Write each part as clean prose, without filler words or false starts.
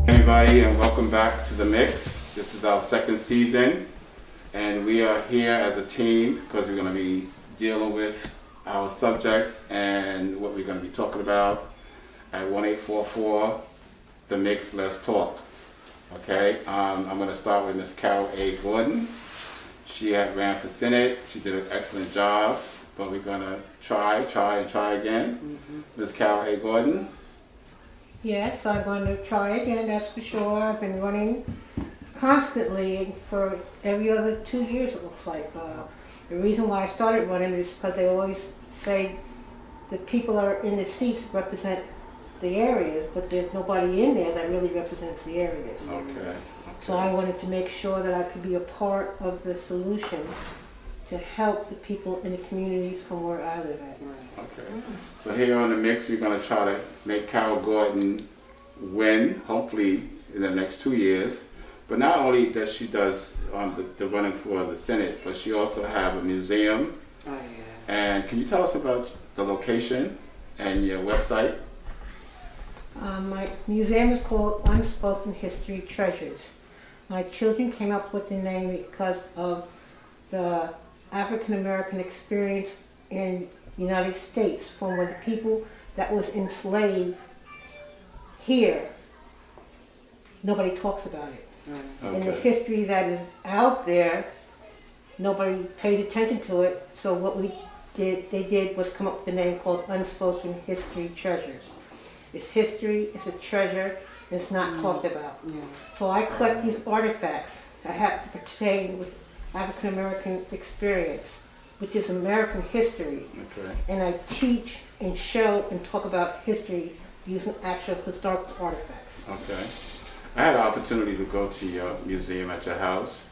Everybody, and welcome back to the Mix. This is our second season, and we are here as a team because we're going to be dealing with our subjects and what we're going to be talking about at 1844 The Mix. Let's talk. Okay, I'm going to start with Miss Carol A. Gordon. She had ran for Senate. She did an excellent job, but we're going to try again. Miss Carol A. Gordon. Yes, I'm going to try again, that's for sure. I've been running constantly for every other 2 years, it looks like. The reason why I started running is because they always say the people are in the seats represent the areas, but there's nobody in there that really represents the areas. Okay. So I wanted to make sure that I could be a part of the solution to help the people in the communities from where I live at. Okay. So here on the Mix, we're going to try to make Carol Gordon win, hopefully in the next 2 years. But not only does she does the running for the Senate, but she also have a museum. Oh, yeah. And can you tell us about the location and your website? My museum is called Unspoken History Treasures. My children came up with the name because of the African American experience in the United States from when the people that was enslaved here, nobody talks about it. Okay. In the history that is out there, nobody paid attention to it. So what they did was come up with a name called Unspoken History Treasures. It's history, it's a treasure, and it's not talked about. Yeah. So I collect these artifacts that have to pertain with African American experience, which is American history. Okay. And I teach and show and talk about history using actual historical artifacts. Okay. I had the opportunity to go to your museum at your house,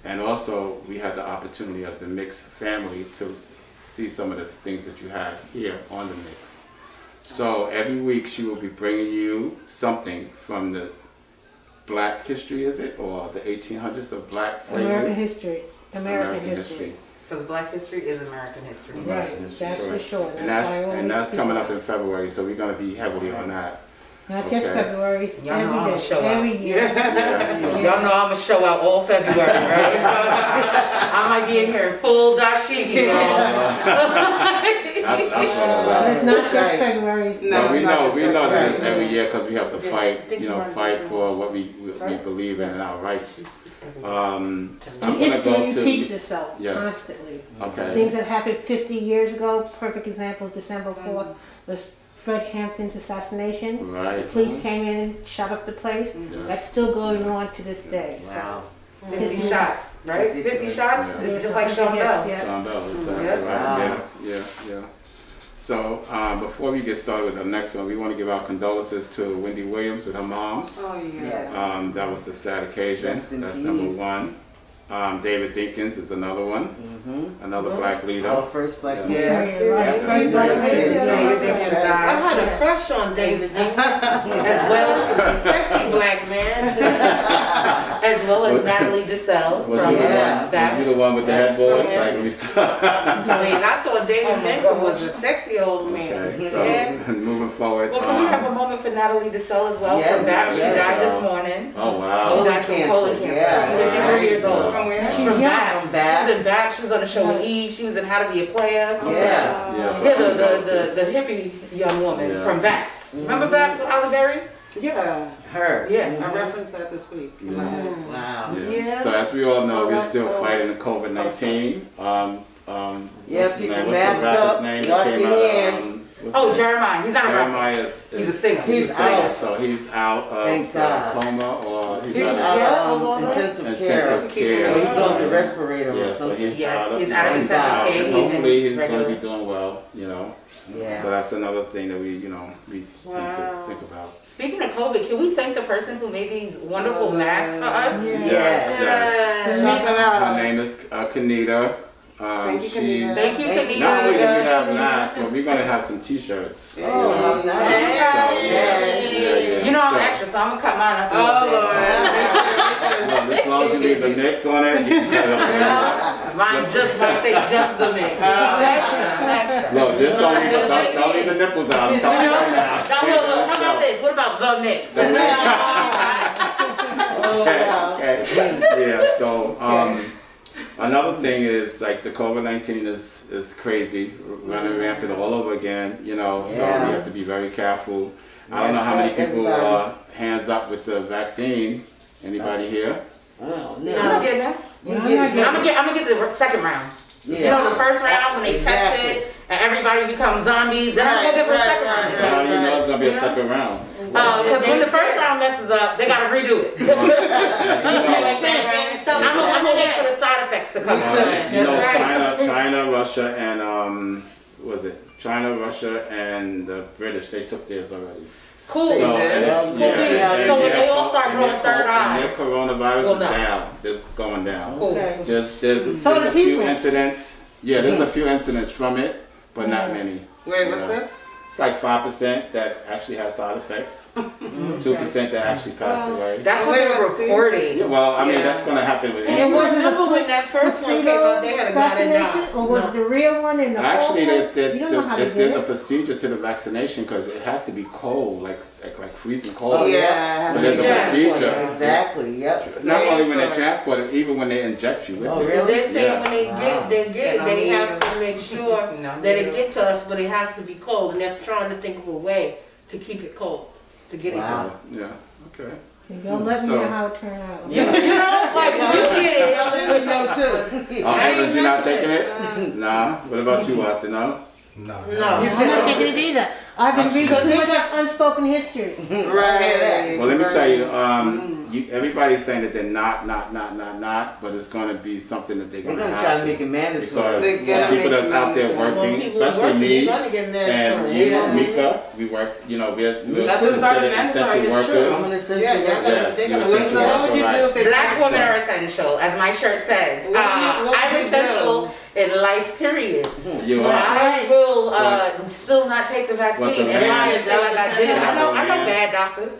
and also we had the opportunity as the Mix family to see some of the things that you have here on the Mix. So every week she will be bringing you something from the Black history, is it? Or the 1800s of Black slavery? American history. American history. Because Black history is American history. Right, history, that's for correct. sure. And That's why I always and that's speak coming about up in February, so we're going to be heavily on that. Not just Okay. February, Y'all know I'ma every show day, up. every year. Yeah. Y'all know I'm going to show out all February, right? I might be in here in full dashiki, That's what I'm talking about. But it's not just Right. February. it's No, But we it's not know just that February. it's every year because we have to fight, Right. fight for what we believe in and our rights. I'm And gonna history go repeats to itself Yes. constantly. okay. Things that happened 50 years ago, perfect example is December 4th, was Fred Hampton's assassination. The Right. police came in and shot up the place. Yes. That's still going on to this day. Wow. So, 50 shots, right? 50 shots? Yeah. Just like Sean Bell. Yeah. Sean Bell, exactly Yep. right. Yeah. So before we get started with the next one, we want to give our condolences to Wendy Williams with her moms. Oh, yes. That was a sad occasion. Rest in That's peace. number one. David Dinkins is another one. Another Black leader. Our first Black Yeah. man. Yeah, right. Yeah. First Black Yeah. lady. Yeah. David Dinkins Yeah. died. I had a crush on David As well, sexy black man. as well as Natalie DeSalle Was from you the Yeah. one? Babs. Was you the one with the headboard? Yeah. Like we start. I mean, I thought David Oh my Denver gosh. was a sexy old man. Okay, Yeah. so moving forward. Well, can we have a moment for Natalie DeSalle as well? Yes, From Babs. She yes. died this morning. Oh She wow. died from colon cancer. Yeah. 53 years old. From where? She's From young. Babs. She was in Babs. She was on the show with Eve. She was in How to Be a Player. Yeah. Yeah, so Yeah, the hippie young woman Yeah. from Babs. Remember Babs with Halle Berry? Yeah. Her. Yeah. I referenced that this week. Yeah. Wow. Yeah. Yeah. So as we all know, Oh, we're that's still cool. fighting the COVID-19. Yeah, What's his people name? mask What's the rapper's up, name that wash came your out? hands. What's Oh, his name? Jeremiah. He's not a rapper. Jeremiah He's a singer. He's singer. out. So he's out of Thank God. coma, or he's He's out out Yeah, of intensive of care. intensive care. And he's on the respirator Yeah, or so something. he's Yes, out of he's out of intensive God. care. And He's hopefully in he's going to regular. be doing well, So Yeah. that's another thing that we tend to Wow. think about. Speaking of COVID, can we thank the person who made these wonderful masks for us? Yes. Shout them out. Her name is Kanita. Thank you, Kanita. Thank you, Kanita. Not only do we have masks, but we're gonna have some T-shirts. Oh, nice. Yeah. You know I'm So, extra, so I'm gonna cut mine up a little Oh, bit. look, as long as you leave the mix on it, you can cut it up. Yeah. Mine just might say just the mix. I'm extra. Look, just don't leave the nipples out. I'm telling you right now. Now, look, how about this? What about the mix? So, another thing is like the COVID-19 is crazy, running rampant all over again, you know, so Yeah. we have to be very careful. I don't know how many people are hands up with the vaccine. Anybody here? Oh, I'm no. gonna get that. You I'm get not I'm gonna get the second round. You know, the first round when they test it and everybody becomes zombies, then I'm gonna give her a second round. Now you know it's gonna be a You know? second round. Because when the first round messes up, they gotta redo it. I'm gonna wait for the side effects to come Me out. too. You know, That's right. China, Russia, and what was it? China, Russia, and the British. They took theirs already. Cool. They So, did? and Cool. and So when their they all co- start and growing their third co- and eyes, their coronavirus we'll is know. down. It's going down. Cool. There's So the a few people. incidents. Yeah, there's a few incidents from it, but not many. Wait, Yeah. what's this? It's like 5% that actually has side effects. 2% that actually passed away. That's what Wait, they're see? reporting. Yeah, well, I mean Yeah. that's gonna happen with And any. was it a Remember when that first one came out, they had a guy that vaccination, died. or was it the real one in the Actually, whole one? You don't know how they did there's a it. procedure to the vaccination because it has to be cold, like freezing cold. Oh, yeah. So there's a Yeah. procedure. Exactly, yep. Not only when they Yes, sir. transport it, even when they inject you with Oh, it. really? They're saying Yeah. when they get it, they have to make sure No. that it gets to us, but it has to be cold, and they're trying to think of a way to keep it cold, to get it Wow. cold. Yeah. Okay. Don't let me So- know how it turned out. You know, like you did. We know too. Oh, Evans, you're not taking it? Uh, Nah. What about you, Watson? No. No. I'm not taking it either. I've been reading too much unspoken history. Right. Well, let me tell you. Everybody's saying that they're not, but it's going to be something that they're They're going to gonna try have to make it mandatory. because They're gonna people make that's it out there mandatory. Well, working, people especially working, me you're gonna get mad and you you, know. Mika, we work. You know, we're That's what started considered mandatory, essential it's true. workers. I'm an essential Yeah, yeah, worker. Yes, they're you're gonna essential let you know worker, what you right. do if they Black women are essential, as my shirt says. What do you I'm do? essential in life, period. You are. I will still not take the But vaccine the and lie man- and say like I did. I know bad doctors.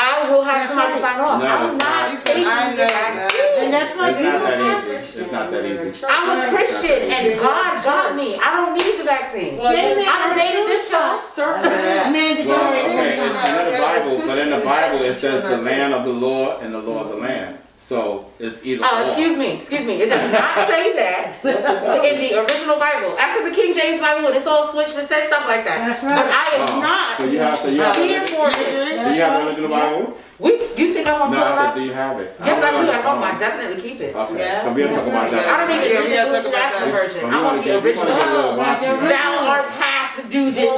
I will have somebody sign off. No, I'm it's not not. taking I the know vaccine. And that's why It's people not that have easy. It's not that easy. I'm a Christian and God got me. I don't need the vaccine. Well, They they made I done made it this far. certain Well, mandatory. okay, in the Bible, but in the Bible it says the Christian land of the Lord and the law of the land. So it's either or. Excuse me. It does not say that in the original Bible. After the King James Bible, when it's all switched, it says stuff like that. That's right. But I am Oh, not so you have here it. for it. Do you have the original Bible? Do you think I'm gonna No, pull it I said, up? do you have it? Yes, I do know at home. I it's definitely keep it. Okay, Yeah. so we'll talk about I that. don't even Yeah, read yeah, the talk about international that. version. Well, I you want wanna the get- you original. wanna get watch it. Thou art hath to do this.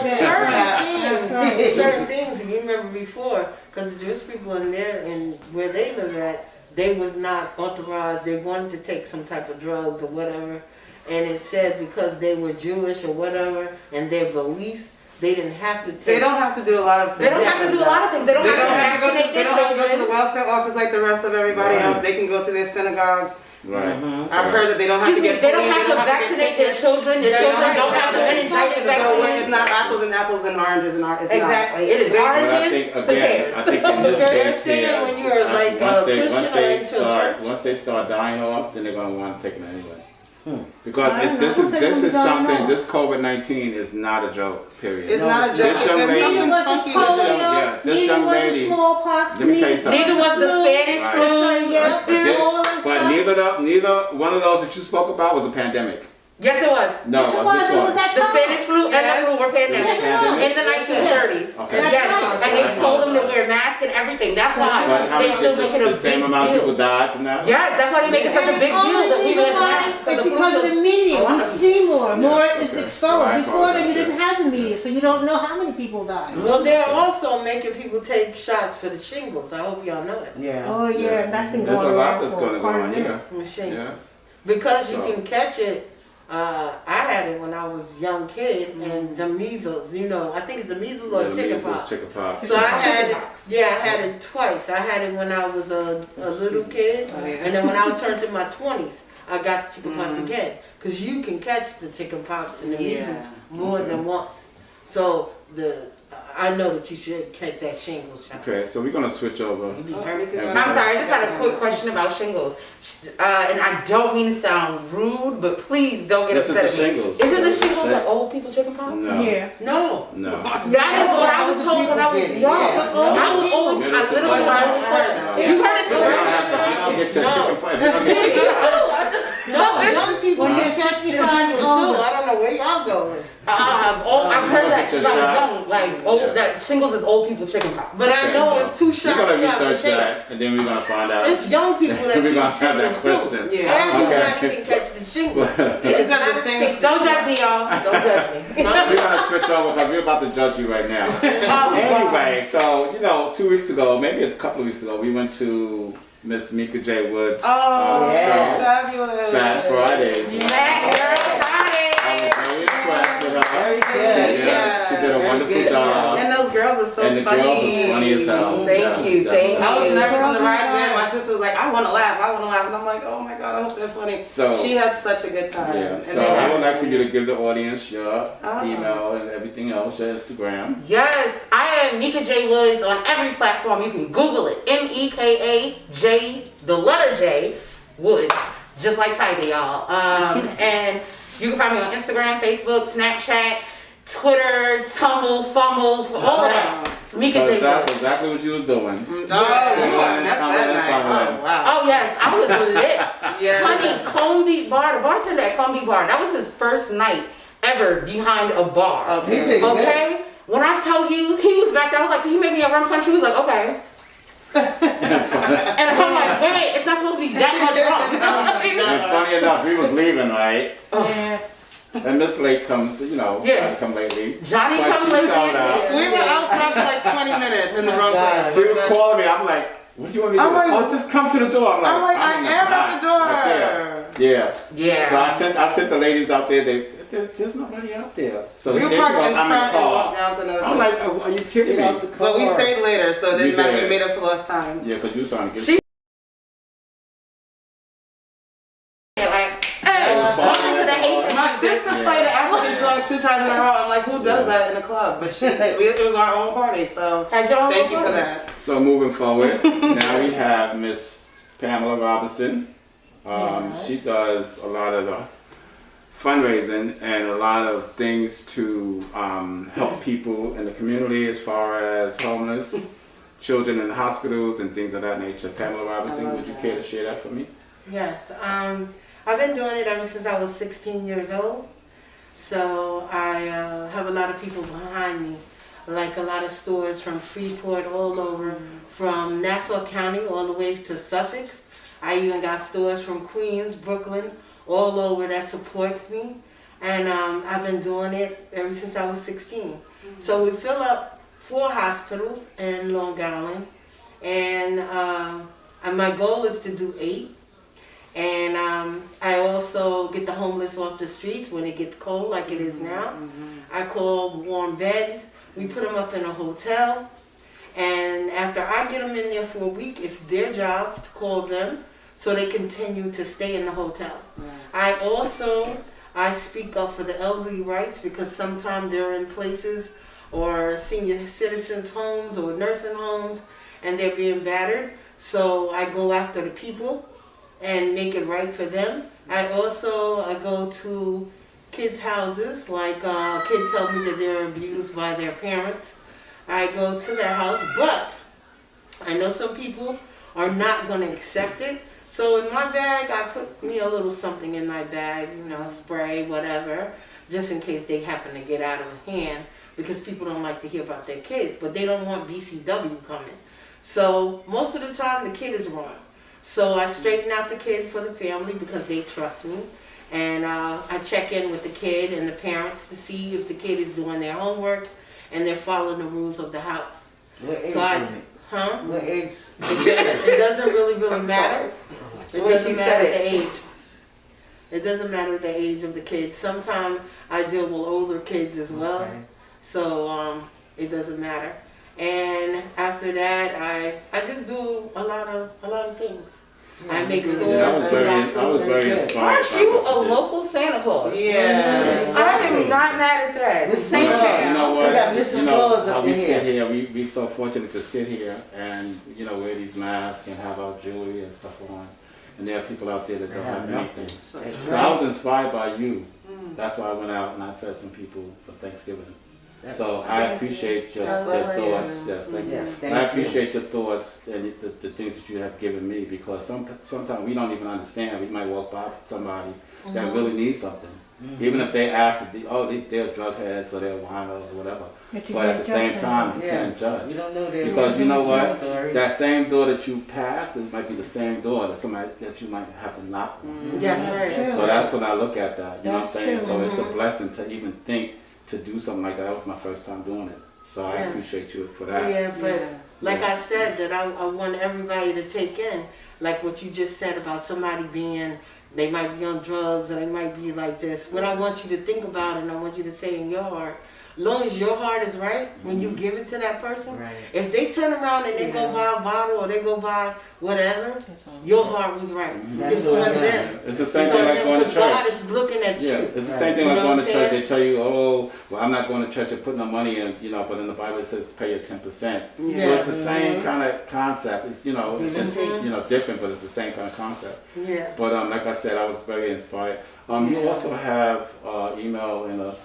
certain things, if you remember before, because the Jewish people in there and where they live at, they was not authorized, they wanted to take some type of drugs or whatever, and it said because they were Jewish or whatever, and their beliefs, they didn't have to take. They don't have to do a lot of things. They don't have to do a lot of things. They don't They have to don't have to go to, vaccinate they their don't have to go to the children. welfare office like the rest of everybody Right. else. They can go to their synagogues. Right. I've heard that they don't have Excuse to me, get they don't bullied, have to get vaccinate their tickets. children. Their They children don't don't have the have to. meningitis So when vaccine. it's not apples and apples and oranges and it's Exactly. It is They- But I oranges think, to again, pears. I think in this They're case saying here, when you're like Christian or into a church. once they start dying off, then they're gonna want to take it anyway. Because I don't this know. is Who this said is it was dying something. off? This COVID-19 is not a joke. Period. It's not a joke. This young There's lady- something Neither was the funky. polio, yeah, this neither young was the lady- smallpox, Let me tell you something. Neither was the Spanish Right. flu. Yeah, But neither one of those that you spoke about was a pandemic. Yes, it was. No, Yes, it was. It was that The time. Spanish flu and the flu were pandemics Pandemic? in the 1930s. Okay. Yes, That's and they right. told them to wear masks and everything. That's But why how they much still is making a the same big amount of people deal. died from that? Yes, that's why they make it such a big deal that we wear masks It's because of the media. We see more. More is okay. exposed. Well, I Before then, you apologize, didn't have the media, so you don't know how many people died. Well, they're also making people take shots for the shingles. I hope y'all know that. Yeah. Oh yeah, that's been There's going a lot around that's for going to go quite a on minute. here. With shingles. Yes. Because you So- can catch it. I had it when I was a young kid, and the measles. You know, I think it's the measles or Yeah, the chicken measles, pox. chicken pox. So I had it. Chickenpox. Yeah, I had it twice. I had it when I was a little kid, Oh, yeah. and then when I turned in my 20s, I got chicken pox again. Because you can catch the chicken pox and the Yeah. measles more than once. So the I know that you should take that shingles shot. Okay, so we're gonna switch over. You be hurt. I'm sorry, I just had a quick question about shingles. And I don't mean to sound rude, but please don't get This is upset the at me. shingles. Isn't the This is shingles shit. like old people chicken pox? No. Yeah. No. No. That is what I was told when I was young. I was always, I literally always heard. You heard it too, You don't right? have to get your No. chicken pox. If you don't get your- No, young people can catch the shingles too. older. I don't know where y'all going. I've heard that since I was Shots. young. Like, old, that shingles is old people chicken pox. But I know it's 2 We're shots gonna you have to research take. that, and then we're gonna find out. It's young people that We're get gonna have that shingles too. question. Yeah. Everybody Okay. can catch the shingles. Is that the same? Don't judge me, y'all. Don't judge me. We're gonna switch over because we're about to judge you right now. Oh, Anyway, so 2 weeks ago, maybe a couple of weeks ago, we went to Miss Myxxxx J. Wood's yeah. show, Fabulous. Fat Fridays. Matt, girl, I was Friday. very impressed with her. Very She good. did, she did a wonderful good. job. And those girls are so And the funny. girls was funny as hell. Thank Yes, you, yes. thank I was you. nervous on the ride Girls there. are My sister was like, I want to laugh, and I'm like, oh my god, I hope they're funny. So- she had such a good time. Yeah, And so they I had- would like for you to give the audience your Oh. email and everything else, your Instagram. Yes, I am Myxxxx J. Woods on every platform. You can Google it. MEKAJ, the letter J, Woods. Just like Tiger, y'all. And you can find me on Instagram, Facebook, Snapchat, Twitter, Tumble, Fumble, all of that. Myxxxx Because J. that's Woods. exactly what you was doing. Oh, that's that night. Oh, wow. Oh yes, I was lit. Yeah. Honey, Combe Bar, the bartender at Combe Bar, that was his first night ever behind a bar. Okay. Okay? When I tell you, he was back there, I was like, can you make me a rum punch? He was like, okay. And I'm like, wait, it's not supposed to be that much rum. And funny enough, we was leaving, right? Yeah. And Miss Lake comes, Yeah. yeah. come lately. Johnny But come she late found out. dancing. We were outside for like 20 minutes in the wrong place. She was calling me. I'm like, what do you want me to do? I'm like, oh, just come to the door. I'm like, I am at the door. Right there. Yeah. So Yeah. I sent the ladies out there. There's nobody out there. So We there were she parked goes, in I'm front in and the walked car. down to another I'm place. like, are you kidding me? But we stayed later, so it We didn't matter. did. We made up for lost time. Yeah, because you was trying to get. She- Like, hey, welcome to the Haitian My music. sister played an African song 2 times in a row. I'm like, who does that in a club? But it was our own party, so Had your own thank you for party. that. So moving forward, now we have Miss Pamela Robinson. She does a lot of the fundraising and a lot of things to help people in the community as far as homeless, children in hospitals and things of that nature. Pamela Robinson, would you care to share that for me? Yes. I've been doing it ever since I was 16 years old. So I have a lot of people behind me, like a lot of stores from Freeport all over, from Nassau County all the way to Sussex. I even got stores from Queens, Brooklyn, all over that supports me. And I've been doing it ever since I was 16. So we fill up 4 hospitals in Long Island. And my goal is to do 8. And I also get the homeless off the streets when it gets cold like it is now. I call warm beds. We put them up in a hotel. And after I get them in there for a week, it's their jobs to call them so they continue to stay in the hotel. I speak up for the elderly rights because sometimes they're in places or senior citizens' homes or nursing homes and they're being battered. So I go after the people and make it right for them. I go to kids' houses, like kids tell me that they're abused by their parents. I go to their house, but I know some people are not going to accept it. So in my bag, I put me a little something in my bag, spray, whatever, just in case they happen to get out of hand, because people don't like to hear about their kids, but they don't want BCW coming. So most of the time, the kid is wrong. So I straighten out the kid for the family because they trust me. And I check in with the kid and the parents to see if the kid is doing their homework and they're following the rules of the house. What age So I- limit? Huh? What age? It doesn't really matter. It The way doesn't she matter said the it. age. It doesn't matter the age of the kids. Sometimes I deal with older kids as well. Okay. So it doesn't matter. And after that, I just do a lot of things. I make stores. Yeah, I was very inspired. Aren't by you what a did. local Santa Claus? Yeah. I am not mad at that. Same You here. know what? We got Mrs. You know Claus how up we in sit here. here. We so fortunate to sit here and wear these masks and have our jewelry and stuff on. And there are people out there that don't have anything. So I was inspired by you. That's why I went out and I fed some people for Thanksgiving. So I appreciate your thoughts. Yes, thank you. Yes, And I appreciate your thoughts and the things that you have given me, because sometimes we don't even understand. We might walk by somebody that really needs something. Even if they ask, they're drug heads or they're winos or whatever. But at the same time, you can't judge. You don't know their Because you know what? story. That same door that you passed, it might be the same door that somebody that you might have to knock on. Yes, right. So that's when I look at that. You know what I'm That's saying? true. So it's a blessing to even think to do something like that. That was my first time doing it. So I Yes. appreciate you for that. Yeah, but like I said, that I want everybody to take in, like what you just said about somebody being, they might be on drugs or they might be like this. What I want you to think about, and I want you to say in your heart, as long as your heart is right, when you give it to that person, Right. if they turn around and they go buy a bottle or they go buy whatever, your heart was right. That's It's all on right. them. It's the same It's thing on like them going to because God church. is looking at Yeah, you. it's the same thing You like know going what to I'm church. saying? They tell you, oh, well, I'm not going to church and put no money in, but in the Bible it says pay your 10%. So it's the same kind of concept. It's, it's just, different, but it's the same kind of concept. Yeah. But like I said, I was very inspired. You also have email and a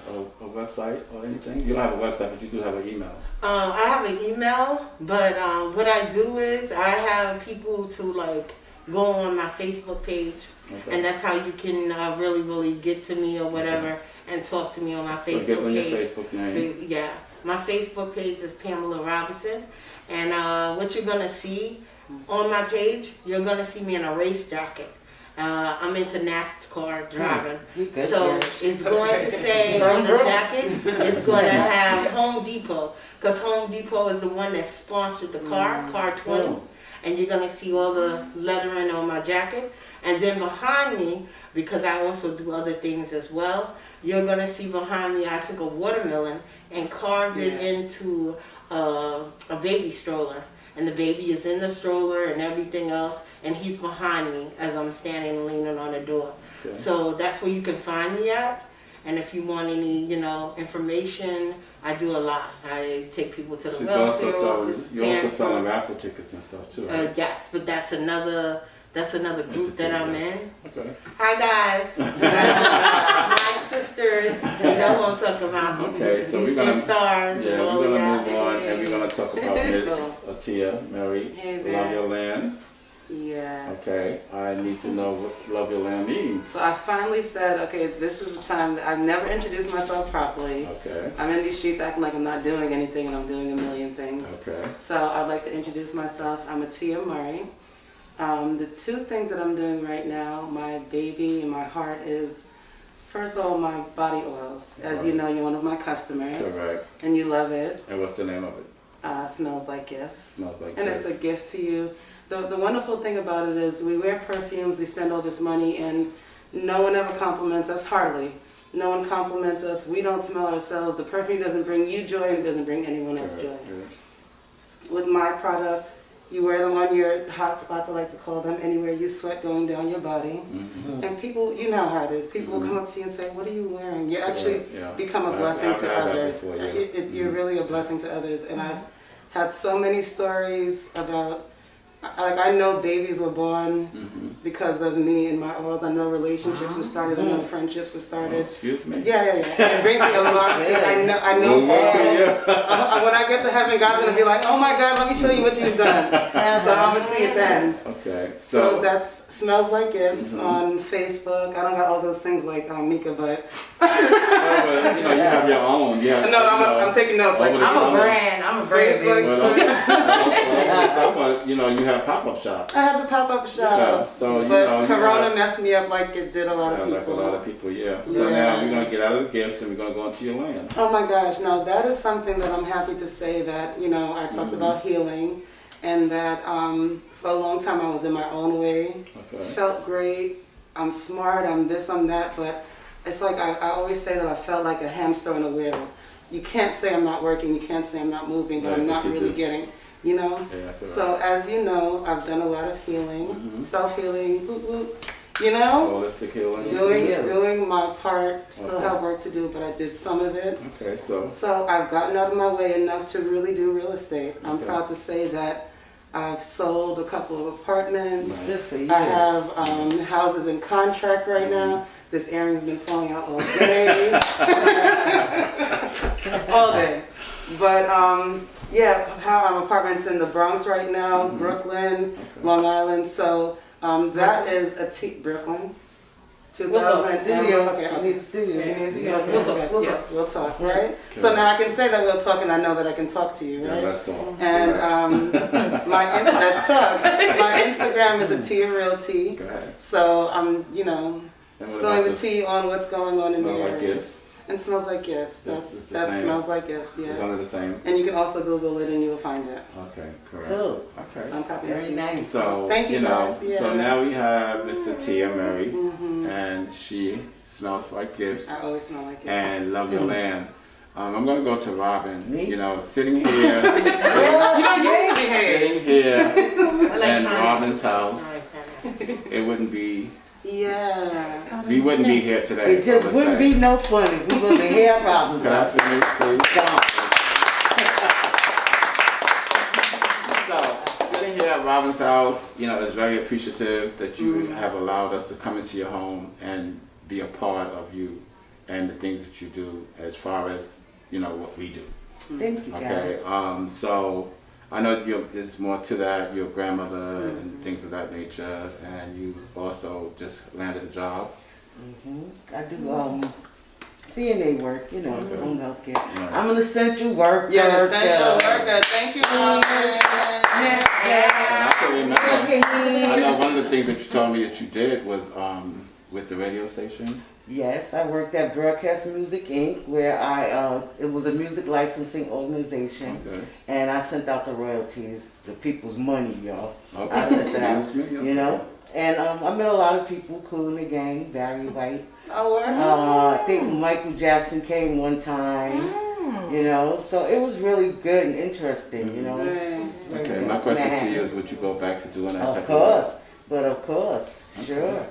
website or anything? You don't have a website, but you do have an email. I have an email, but what I do is I have people to like go on my Facebook page, Okay. and that's how you can really, really get to me or whatever and talk to me on my So Facebook give them your page. Facebook name. Yeah, my Facebook page is Pamela Robinson, and what you're gonna see on my page, you're gonna see me in a race jacket. I'm into NASCAR driving, You good, so yeah. it's going to say on the jacket, it's going to have Home Depot, because Home Depot is the one that sponsored the car 20, and you're going to see all the lettering on my jacket, and then behind me, because I also do other things as well, you're going to see behind me, I took a watermelon and carved it into a baby stroller. And the baby is in the stroller and everything else, and he's behind me as I'm standing leaning on the door. Okay. So that's where you can find me at. And if you want any, information, I do a lot. I take people to the She's welfare also office. you're also parents' selling raffle tickets and stuff too, right? yes, but that's another group that I'm in. Okay. Hi guys, my sisters, you know who I'm talking about. Okay, so we're Eastern gonna Stars. Yeah, and all we're of gonna that. move on and we're gonna talk about Miss Atia Mary. Hey Love there. Your Land. Yes. Okay, I need to know what Love Your Land means. So I finally said, okay, this is the time that I've never introduced myself properly. Okay, I'm in these streets acting like I'm not doing anything and I'm doing a million things. okay, So I'd like to introduce myself. I'm Atia Murray. The two things that I'm doing right now, my baby and my heart, is first of all my body oils. As you know, you're one of my customers. correct. And you love it. And what's the name of it? Smells like gifts. Smells like And gifts. it's a gift to you. The wonderful thing about it is we wear perfumes, we spend all this money, and no one ever compliments us, hardly. No one compliments us. We don't smell ourselves. The perfume doesn't bring you joy, and it doesn't bring anyone else joy. With my product, you wear them on your hot spots, I like to call them, anywhere you sweat going down your body. Mm-hmm. And people, you know how it is, people will come up to you and say, what are you wearing? You actually Yeah. become a I've blessing had to that others. before, yeah. You're really a blessing to others. And I've had so many stories about, like I know babies were born because of me and my oils. I know relationships have started, I know friendships have started. Excuse me? Yeah. It brings me a lot. I know. Move on to you. When I get to heaven, God's gonna be like, "Oh my God, let me show you what you've done." So I'm gonna see it then. Okay, So that's Smells Like Gifts on Facebook. I don't got all those things like Mika, but well, you have your own. You have, I'm taking notes. Like over the I'm a summer. brand. I'm a brand. Facebook, baby. Well, over the summer, you have pop-up shops. I had the pop-up shop, Yeah, so you but know, you Corona have- messed me up like it did a lot of Like a people. lot of people, yeah. So Yeah. now we're gonna get out of the gifts and we're gonna go into your land. Oh my gosh, no, that is something that I'm happy to say that, I talked about healing, and that for a long time I was in my own way, Okay. felt great, I'm smart, I'm this, I'm that, but it's like I always say that I felt like a hamster on a wheel. You can't say I'm not working, you can't say I'm not moving, but Right, I'm not but you really just- getting, you know? Yeah, I feel So as you know, I've done a lot of healing, self-healing, you know? holistic healing. Doing my part, still Okay. have work to do, but I did some of it. Okay, so So I've gotten out of my way enough to really do real estate. I'm Okay. proud to say that I've sold a couple of apartments. Good for you. I have houses in contract right now. This earring's been falling out all day. All day. But yeah, I have apartments in the Bronx right now, Brooklyn, Long Island. So that is a Brooklyn. We'll talk. 2000 Studio. Okay, She needs a studio. We'll talk, we'll yes, we'll talk, right? So now I can say that we'll talk, and I know that I can talk to you, yeah, right? let's talk. And let's talk. My Instagram is a Tia Realty. Go ahead. So I'm, you know, And what spilling about the this? tea on what's going on in the Smell like area. gifts. And smells like gifts. This is the That same. smells like gifts, It's yeah. under the same. And you can also Google it and you will find it. Okay, correct. Cool. Okay. I'm copying. Very nice. So, Thank you, know, guys, yeah. so now we have Mr. Tia Murray, and she smells like gifts I always smell like gifts. and love your land. I'm going to go to Robin. Me? You know, sitting here, You know, you need to be here. sitting here I like in pineapple. Robin's house, I like pineapple. it wouldn't be, Yeah. we wouldn't be here today. It just I would wouldn't say. be no fun if we wasn't here at Robin's Can I house. finish, please? So, sitting here at Robin's house, you know, it's very appreciative that you have allowed us to come into your home and be a part of you and the things that you do as far as, you know, what we do. Thank you, Okay, guys. so I know there's more to that, your grandmother and things of that nature, and you also just landed a job. I do CNA work, you know, Okay. home health care. Nice. I'm an essential worker. You're an essential worker. Thank you, Mom. And I can remember, I know one of the things that you told me that you did was with the radio station. Yes, I worked at Broadcast Music Inc., where it was a music licensing organization, Okay. and I sent out the royalties, the people's money, y'all. Okay. I sent it out, Excuse me, okay. you know. And I met a lot of people, Cool in the Gang, Barry White. Oh, wow. I think Michael Jackson came one time, you know. So it was really good and interesting, you know. Right. Okay, my question to you is, would you go back to doing that type Of of work? course, but of course, sure. Well,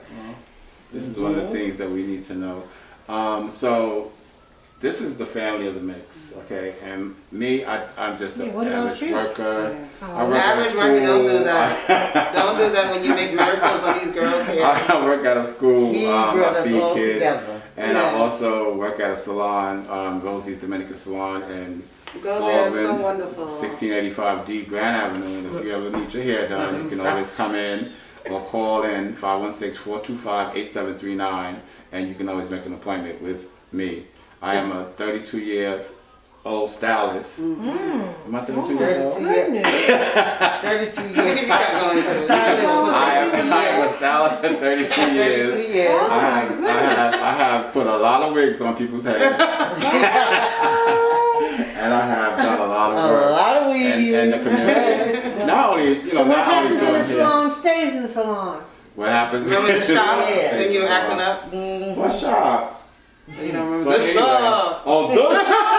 this is one of the things that we need to know. So this is the family of the mix, okay? And me, I'm just an Yeah, what about average you? worker. Oh. I work at a Average worker, don't do school. that. Don't do that when you make miracles on these girls' hair. I work at a school. He I brought us feed all kids. together. And I Yeah. also work at a salon, Rosie's Dominican Salon in Go there, it's so Baldwin, wonderful. 1685 D Grand Avenue. And if you ever need your hair done, you can always come in or call in 516-425-8739, and you can always make an appointment with me. I am a 32 years old stylist. Am I 32 years old? 32 years. 32 If years. you kept going A to stylist for I 32 am years. a stylist for 32 years. 32 years. I have put a lot of wigs on people's heads. And I have done a lot of A work lot of weed. in the community. Not only, you know, So what not only happens in the doing here. salon stays in the salon. What happens? Remember the shop? Yeah. Then you were acting up? What shop? You don't remember But the anyway. shop? Oh, the shop!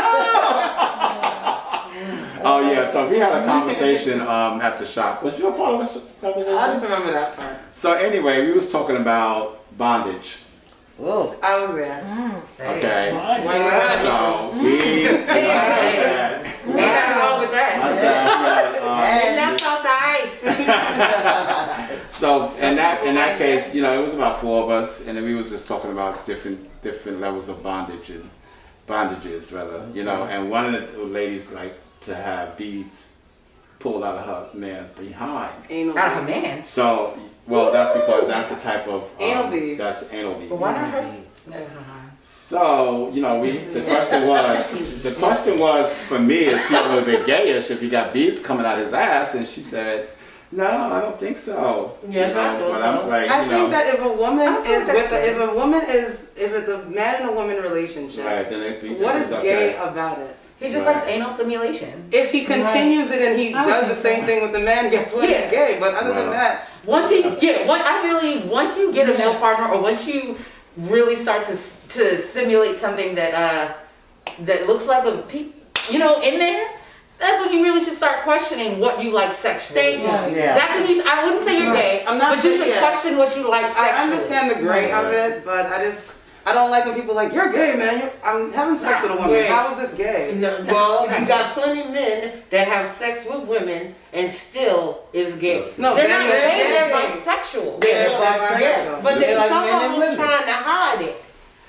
Oh yeah, so we had a conversation at the shop. Was you a part of the conversation? I just remember that part. So anyway, we was talking about bondage. Whoa. I was there. Okay. Wow. So we Ain't nothing wrong with that. I said, And left out the ice. so in that case, you know, it was about 4 of us, and then we was just talking about different levels of bondages rather, you know. And one of the ladies like to have beads pulled out of her man's behind. Anal Not her beads. man. So, well, that's because that's the type of Anal beads. That's anal beads. But why not her? Never mind. So, you know, the question was for me is he was it gayish if he got beads coming out his ass, and she said, no, I don't think so. Yes, You know, I thought but I'm so. like, I you think know, that if a woman I is thought with that's if it's a man and a woman relationship, right, then it be, what it's is okay. gay about it? He just Right. likes anal stimulation. If he continues it and he I would does the think same thing with the man, guess what? Yeah. He's gay. But other than Wow. that, Once you get I believe once you get a male partner, or once you really start to simulate something that that looks like in there, that's when you really should start questioning what you like sexually. Thank you. Yeah. That's when you. I wouldn't say you're gay, I'm not but you saying should that. question what you like sexually. I understand the gray of it, but I don't like when people are like, you're gay, man. I'm having sex with a woman. Wait. How is this gay? No, well, you got plenty of men that have sex with women and still is gay. No, They're not they're gay. They're gay. bisexual. They're bisexual. bisexual. But They're like some men and of them women. trying to hide it.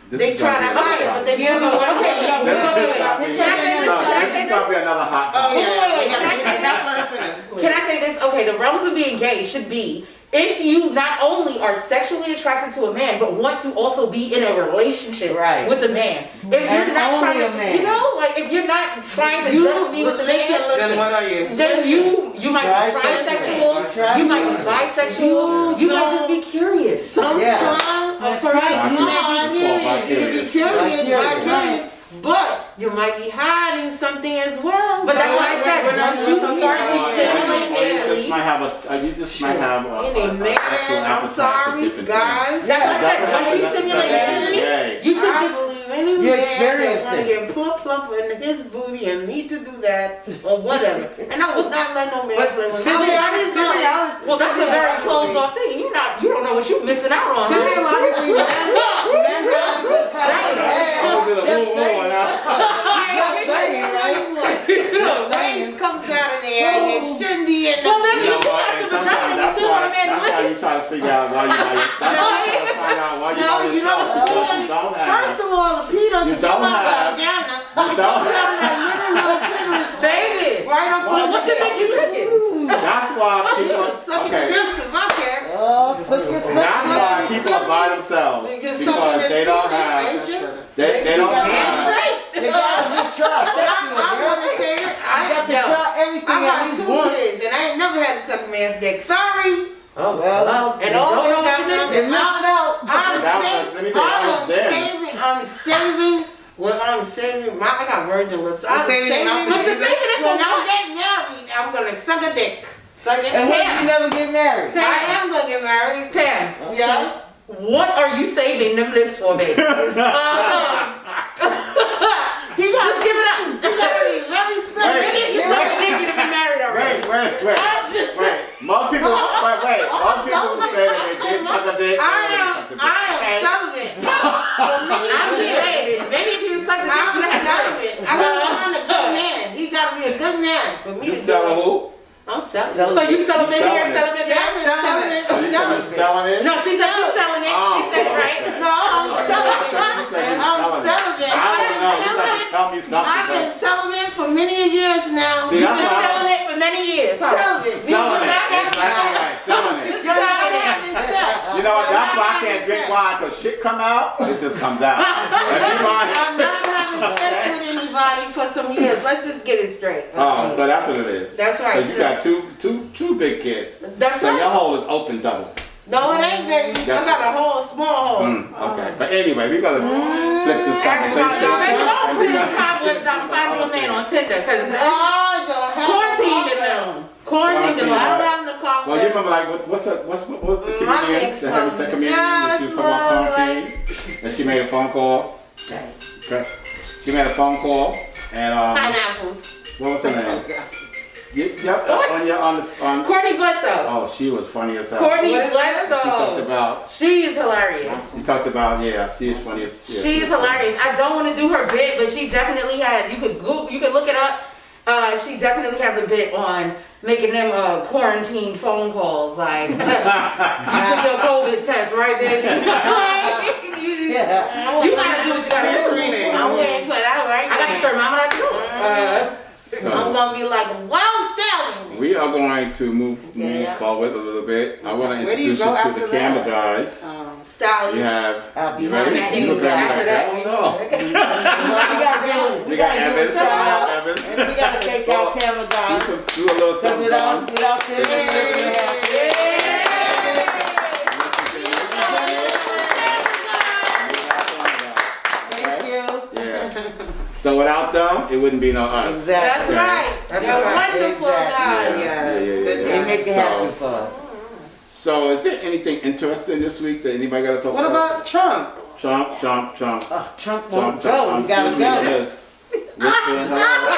This They is try to gonna be hide it, another but they Yeah, don't know no, what okay, okay. no, This Wait, is wait, gonna wait. be- Can I say this? no, Can I this say is gonna this? be another hot Oh, topic. yeah. Wait, can I say That's this? what I'm finished. Can I say this? Okay, the realms of being gay should be if you not only are sexually attracted to a man, but want to also be in a relationship Right. with a man. If you're And not only trying a to, man. you know, like if you're not trying to You just be with the listen, man, listen. Then what are you? then you might be Trisexual. trisexual, you might be bisexual, you might just be curious. Sometimes a That's person right. You might be you can be curious, Bi-curious. bi-curious, but you might be hiding something as well. But that's why I said We're not once you doing start something to wrong. stimulate You just daily, might have Any a man, sexual I'm appetite for sorry, different guys. things. that's what I said. It Once you doesn't stimulate necessarily daily, gay. you should I just. believe any You man experience that want it. to get plump in his booty and need to do that or whatever. And I would not let no man play with me. Well, that's a very closed off thing. You don't know what you're missing out on. huh? Physiologically, men don't just have I'm gonna do the woo woo and Waste comes out of there and it shouldn't be in the Well, maybe You you know pull what? out And your sometimes vagina and you that's still want a why- man to That's lick how it. you try to figure out why you by yourself. That's how you find out why you No, by you yourself. don't Because do you it. don't First have. of all, the pee doesn't You come don't out have- the vagina. you It don't comes out of that little clitoris. David, Right up well, on what you think you licking? That's why You people. can suck the Okay. lips if I care. Oh, sister, That's sister. why people are by themselves You're sucking because his they don't penis, have. ain't you? They don't Damn have. straight. They gotta be trisexual, I girl. want to say it. You got to I try everything got at least 2 once. kids and I ain't never had to suck a man's dick. Sorry. Oh, Well, And all don't this know what got you nothing. You're missing out. I'm That was- saving. let me tell you, I was there. I'm saving. Well, I'm saving. I got virgin lips. I'm saving saving. it But you're saving it When for I what? get married, I'm gonna suck a dick. Suck it. And what if you never get married? I am gonna get married. Pam, Yeah. what are you saving them lips for, baby? He got. Just give it up. He gotta be very special. Maybe if you suck a dick, you'd have been married already. Wait. I'm just Wait. Most people, wait. Most people who say that they did suck a dick. I they am sucked a dick. celibate. I'm just saying it. Maybe if you suck the dick, I'm you'd have celibate. I gotta find a good man. He gotta be a good man for me You to selling do it. who? I'm celibate. So you celibate You here, selling it. celibate Yeah, there? I'm celibate. Oh, you said you selling it? No, she said she's selling it. She said it right. No, I'm celibate. You said you I'm selling it. celibate. I don't know. You gotta tell me something. I've been celibate for many years now. See, You've that's been why selling it for many years. Huh? Celibate. selling it. Exactly right. Selling it. You know what? That's why I can't drink wine because shit come out. It just comes out. Everybody. I'm not having sex with anybody for some years. Let's just get it straight. Oh, so that's what it is. That's right. So you got two big kids. That's So your right. hole is open double. No, it ain't, baby. I got a whole small hole. Okay. But anyway, we gotta flip this conversation. Baby, don't put your cobwebs out and find you a man on Tinder, because Oh, don't have quarantine no them. problems. Quarantine them. I don't out. have no car. Well, you remember like what was the My comedian? ex The heavyset comedian that she was talking about quarantine, and she made a phone call. Okay. She made a phone call, and Pineapples. what was her name? Yep. On Courtney Bledsoe. Oh, she was funny as hell. Courtney What is that? She talked Bledsoe. about. She's hilarious. You talked about she is funny as. Yeah, She's hilarious. I don't want to do her bit, but she definitely has. You could look it up. She definitely has a bit on making them quarantine phone calls. Like, you took your COVID test, right, baby? Yeah. You gotta do what you gotta do. I'm waiting for that right I got the thermometer at the door. So, I'm gonna be like a wild stallion. we are going to move Yeah. forward a little bit. I want to Where do you introduce you go to after the that? camera guys. You Stallion. have. I'll be You ready? honest. You look at me After like, that, oh no. We We got Evans. shout out. Evans. And we gotta take our camera guys. Do a little Cause something. without this, thank you. Yeah. So without them, it wouldn't be no us. That's Exactly. right. That's They're right. wonderful Exactly. guys. They make it happen So, for us. so is there anything interesting this week that anybody got to talk What about Trump? Trump? Oh, Trump won't Trump, go. We gotta Excuse me, go. yes. Whispering, hello.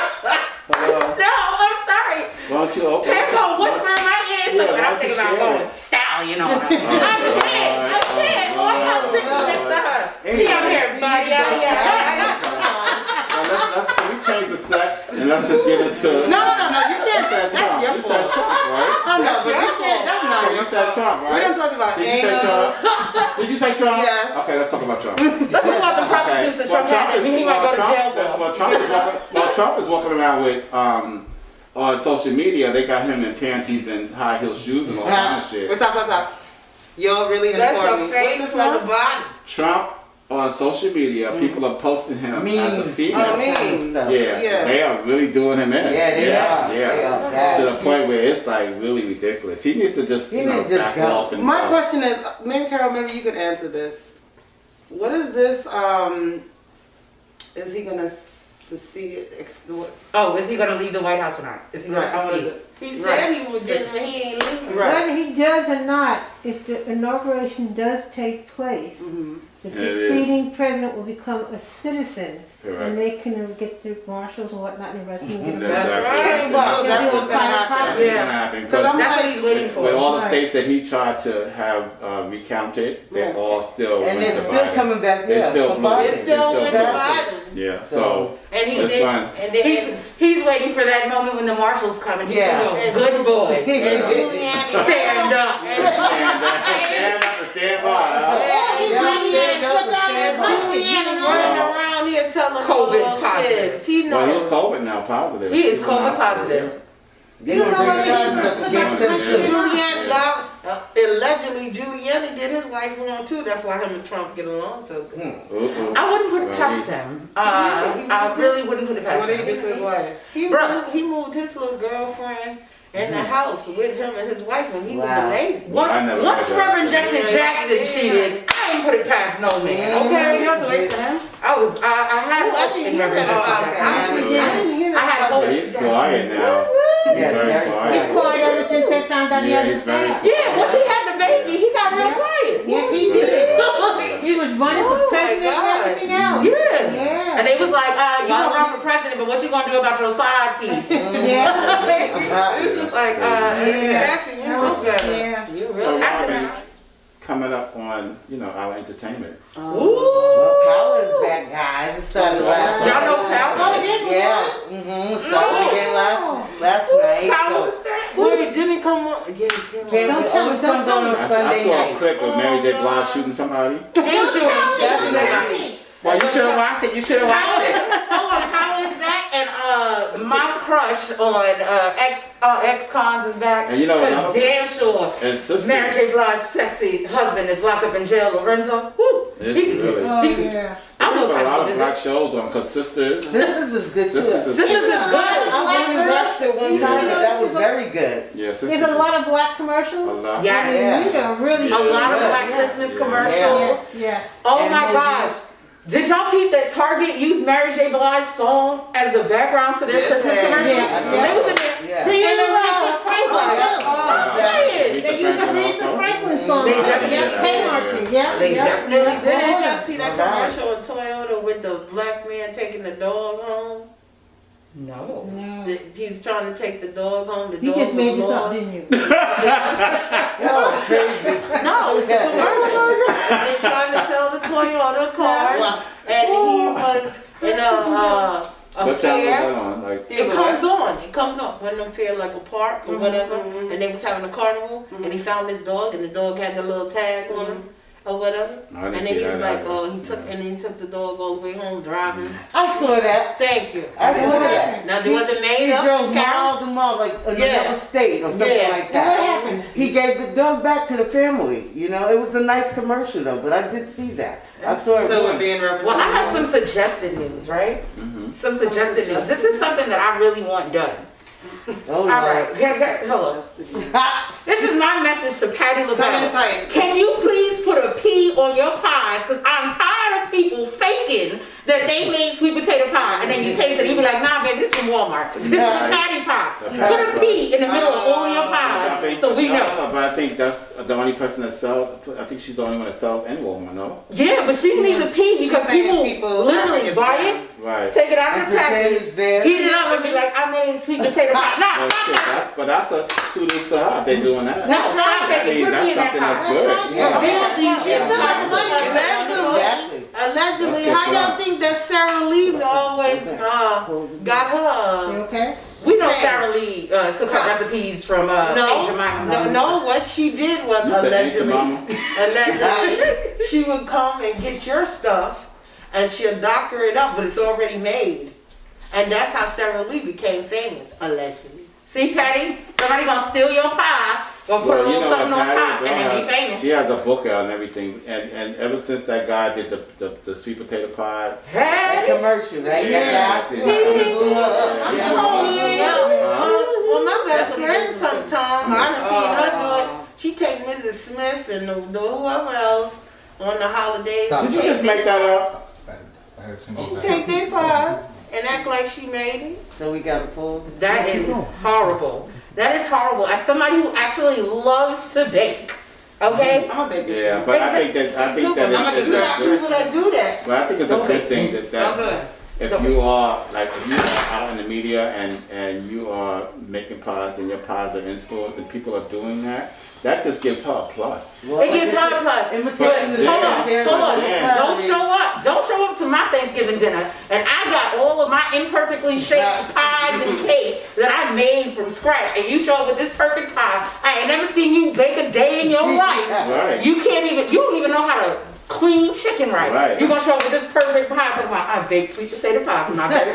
Hello. No, I'm sorry. Why don't you open Pampo whisper in my ear Yeah, something. why I'm don't you thinking about share going it? stallion on her. I can't. Boy, I'm sitting next to her. She out here, buddy, out here. Can we change the sex and let's just get into No, you can't. That's That's your You said fault. Trump, right? Oh no, That's but your you can't. That's not You your said fault. Trump, right? We done talked about Did you say anal. Trump? Did you say Trump? Yes. Okay, let's talk about Trump. Let's talk about the prostitutes that Trump had that he might go to jail for. Trump is walking around with on social media. They got him in panties and high heel shoes and all kind of shit. Wait, stop. Y'all really That's informed a me. face What's for this the one? body. Trump on social media, people are posting him as a Memes. female. Oh, memes stuff. Yeah, they are really doing him in. Yeah, they are. Yeah. They are bad. To the point where it's like really ridiculous. He needs to just, He needs to just back go. off and My question is, maybe Carol, maybe you could answer this. What is this? Is he gonna secede? Oh, is he going to leave the White House or not? Is he going to succeed? He said he was getting, he ain't leaving. Right. Whether he does or not, if the inauguration does take place, the It is. preceding president will become a citizen, Correct. and they can get the marshals and whatnot and arrest him. and get him That's back. right. So that's what's gonna happen. That's Yeah. gonna happen. Because I'm That's what he's waiting for. With all the Right. states that he tried to have recounted, they all still And went they're to still Biden. coming back They here still for blew it. Biden. It still went to Exactly. Biden. Yeah, So- so And he it's did. fun. And then He's waiting for that moment when the marshals come and he's Yeah. going, good boy. and Giuliani. Stand up. Stand up and stand by. Huh? Giuliani running around here telling COVID all positive. sibs. He Well, he's knows. COVID now, positive. He is He's in COVID the hospital. positive. They're gonna bring charges up against him too. Giuliani got allegedly Giuliani did his wife wrong too. That's why him and Trump get along so good. Uh-oh. I wouldn't put it Well, past him. I really wouldn't put it past What did he him. do to his wife? He moved his little girlfriend in the house with him and his wife when he was Wow. a baby. I never Once said that. Reverend Jackson cheated, I ain't put it past no man, okay? You have to wait for him. I had hope in Reverend Jackson. I didn't hear I had that. hope. Yeah, he's quiet now. He's Yes, very very quiet. He's quiet ever since they found out he Yeah, had he's a very child. Yeah, once he had the baby, he got real Yeah. quiet. Yes, he did. He was running for president God. and everything else. Yeah. Yeah. And they was like, you gonna run for president, but what you gonna do about your side piece? Yeah. It was just like, Mr. Jackson, you know better. Yeah. You So really. Robin, coming up on, our entertainment. Well, ooh. Power is back, guys. It started last Y'all night. know Power? Yeah. Started again last night. Power So was back. Wait, didn't it come on? Yeah, Can't Don't it tell always me, don't comes tell on me. on I Sunday saw a night. clip of Mary J. Blige shooting somebody. Well, you should have watched it. You should have watched it. Hold on, Power is back, and my crush on ex-cons is back. And you know what Because else? damn sure And sister. Mary J. Blige's sexy husband is locked up in jail, Lorenzo. Woo! It's He could- really. Oh, he could- yeah. I'll do There's a a lot couple of visit. black shows on because Sisters. Sisters is good too. Sisters is Sisters is good. I only watched it one time, but that was very good. Yeah, Sisters. There's a lot of black A commercials. lot. Yeah. I mean, these are really A lot of Yeah. black Christmas Yeah. commercials. Yes. Oh And my movies. gosh. Did y'all peep that Target used Mary J. Blige's song as the background to their Did Christmas they? commercial? Yeah. They was in there. Yeah. Here And you Aretha go. Franklin, I was like, too. oh, Exactly. They use Aretha Franklin song. They definitely Yeah, did. Kmart. Yeah. They yeah, definitely yeah. did. Did y'all see that Alright. commercial in Toyota with the black man taking the dog home? No. No. He's trying to take the dog home. The You dog just made was this up, lost. didn't you? Oh, crazy. No, it's a commercial. They're trying to sell the Toyota cars, and he was in a What channel was fair. that on? Like, It comes on. It comes on. When them fair like a park or whatever, and they was having a carnival, and he found this dog, and the dog had the little tag on him or whatever. I didn't And then see he's that like, either. he took the dog all the way home driving. I saw that. Thank you. I saw that. Now, there was a He made up. drove this character? miles and miles, like Yeah. another state or something Yeah. like What that. happened? He gave the dog back to the family. It was a nice commercial though, but I did see that. I saw it. So we're once. being represented. Well, I have some suggested news, right? Some suggested news. This is something that I really want done. Oh, All right, hold on. This is my message to Patty Come in LaBelle. tight. Can you please put a P on your pies? Because I'm tired of people faking that they made sweet potato pie and then you taste it and you be like, nah, baby, this from Walmart. This is a patty pie. Put a P in the middle of all your pies So we know. No, but I think that's the only person that sells. I think she's the only one that sells any Walmart. No. Yeah, but she needs a pee because saying people literally buy it, Right. take it out of the package, Potatoes there. heat it up, and be like, I made sweet potato pie. Nah, Well, stop shit, that. but that's a kudos to her. They doing that. No, stop That that. means Put that's me in that something that's pie. good. Yeah. Build these Allegedly, That's how good y'all for think that Sarah Lee always got her? You okay? We know Sarah Lee took her recipes from Asia Minor. No, what she did was You said Asia allegedly, Mama? she would come and get your stuff and she'll doctor it up, but it's already made. And that's how Sarah Lee became famous, allegedly. See, Patty, somebody gonna steal your pie, gonna put a little something on top, and then be famous. She has a book out and everything, and ever since that guy did the sweet potato pie. That Hey, commercial, right? Yeah. Well, my best friend sometime, I done seen her do it. She take Mrs. Smith and the whoever else on the holidays. Did you just make that up? She take their pies and act like she made it. So we got a poll. that is horrible. That is horrible. As somebody who actually loves to bake, okay? I'm a baker Yeah, too. but I think that You got it's people that do that. but I think it's a good thing I'm that good. if you are out in the media and you are making pies and your pies are in stores and people are doing that, that just gives her a plus. Well, It gives like I her a said, plus. Imitation But is hold on, necessary. hold on. Yeah. Don't show up to my Thanksgiving dinner, and I got all of my imperfectly shaped pies and cakes that I made from scratch, and you show up with this perfect pie. I ain't never seen you bake a day in your life. Right. You don't even know how to clean chicken right. Right. You're gonna show up with this perfect pie. Talking about I baked sweet potato pie from my baby.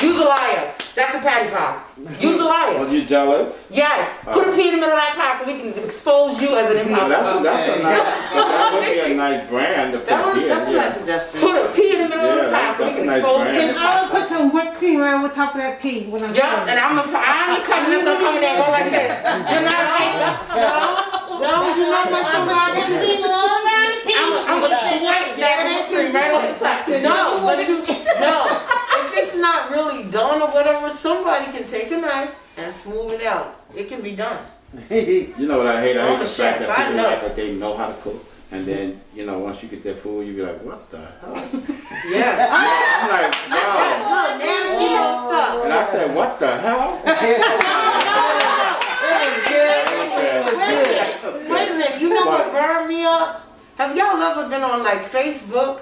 Use a liar. That's a patty pie. Use a liar. Are you jealous? Yes. Put a pea in the middle of that pie so we can expose you as an No, imposter. that's a nice. That would be a nice brand to put here. That's a Yeah. nice suggestion. Put a pea in the middle of the Yeah, pie so we that's can a nice expose brand. him. And I would put some whipped cream right on top of that pea when I'm Yeah, done. and I'm the cousin that's gonna come in there and go like this. You're not like No, you know what somebody I'm gonna swipe that whipped cream right on the top. No, but no. If it's not really done or whatever, somebody can take a knife and smooth it out. It can be done. You know what I hate? I I'm hate a the fact chef, that I people know. act like they know how to cook, and then once you get their food, you be like, what the hell? Yes. I'm like, That's wow. good, nasty little stuff. And I said, what the hell? Wait a minute, you know what burned me up? Have y'all ever been on like Facebook?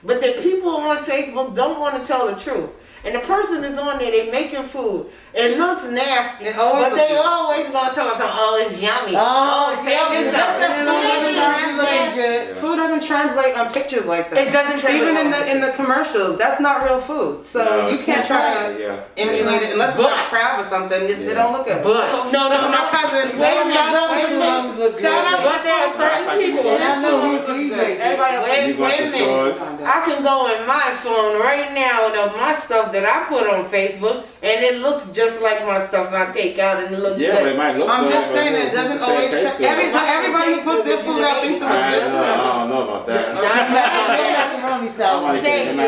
But the people on Facebook don't want to tell the truth. And the person is on there, they making food. It looks nasty, It always but they looks- always gonna tell us, oh, it's yummy. Oh, it's see, yummy. It's just that food doesn't translate. good. Food doesn't translate on pictures like that. It doesn't translate Even on in the commercials, that's not real food. So No, you it's can't try to Yeah. emulate it unless it's But- like crab or something. They don't look good. But No, So my cousin, Wait a minute, shout out wait a to minute. Always look Shout good. out but there are certain people. And I know Food who looks he good. makes. Everybody else Wait, You go wait to a minute. stores. I can go in my phone right now with my stuff that I put on Facebook, and it looks just like my stuff I take out, and it looks Yeah, but it good. might look I'm good. just but saying it doesn't always. taste good. Everybody who puts their food out thinks it looks I good. don't know about that. Macaroni salad. Thank you. I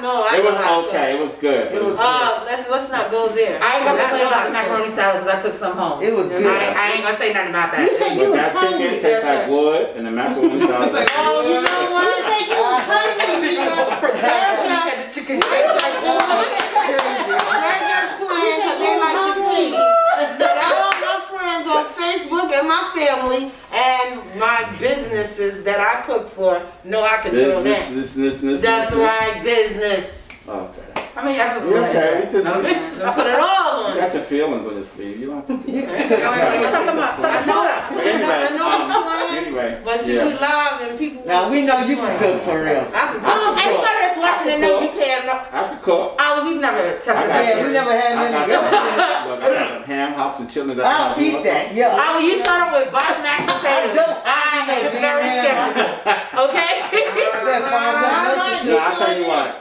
know. It was how to cook. okay. It was good. It was Let's not go there. I ain't gonna I complain know about how the to cook. macaroni salad because I took some home. It was good. I ain't gonna say nothing about that. You said you But were that chicken hungry. tastes like wood, and the macaroni salad. It's like, Oh, you know You what? said you were hungry, Mika. Chicken. They're just playing 'cause they like to tease. But all my friends on Facebook and my family and my businesses that I cook for know I can throw that. This. That's right, business. Okay. I mean, that's a You okay? We just, I put it all on. you got your feelings on your sleeve. You don't have to. Talk about I know it. But anyway, I know I'm playing, anyway. but see, we live and people. Now we know you can cook for real. I can cook. Anybody that's watching and know you can. I could cook. Ollie, we've never tested I got that. Yeah, we never had I got none of some, that. look, I got some ham hocks and chitlins. I don't eat that. Yeah. Ollie, you showed up with box mashed potatoes. I am very skeptical. Okay? No, I'll tell you what.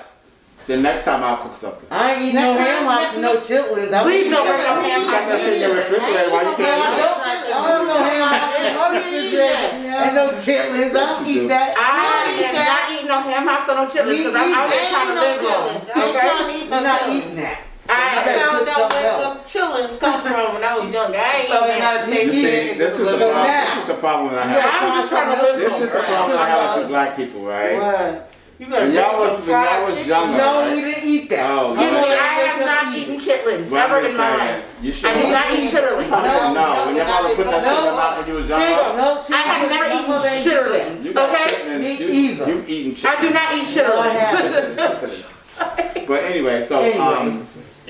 The next time I'll cook something. I ain't eating no ham hocks and no chitlins. Please don't bring no ham You got that shit in your refrigerator. Why you can't eat it? I don't know ham hocks and no refrigerator and no chitlins. I don't eat that. I am not eating no ham hocks or no chitlins because I'm out here trying to live long. I ain't trying to eat no I'm not chili. eating that. I gotta found put out something where else. those chillings come from when I was younger. I ain't So it's not a You taste. see, It's this just is a the little. problem. now- This is the problem that I You gotta have. I'm just trying to live This is the problem I have with you black people, right? What? You better When bring y'all was some when y'all fried was chicken. younger, No, right? we didn't eat that. Oh, Excuse me, no. I have not eaten chitlins Well, I'm ever just in my saying, life. you should. I do not eat chitterlings. No, when your mother put that shit in your mouth when you was There you younger. go. No, I have never my mother ain't eaten do that. chitterlings, You got okay? chitlins. Me You- either. You've eaten chitlins. I do not eat No, I chitterlings. haven't. But anyway, so Anyway.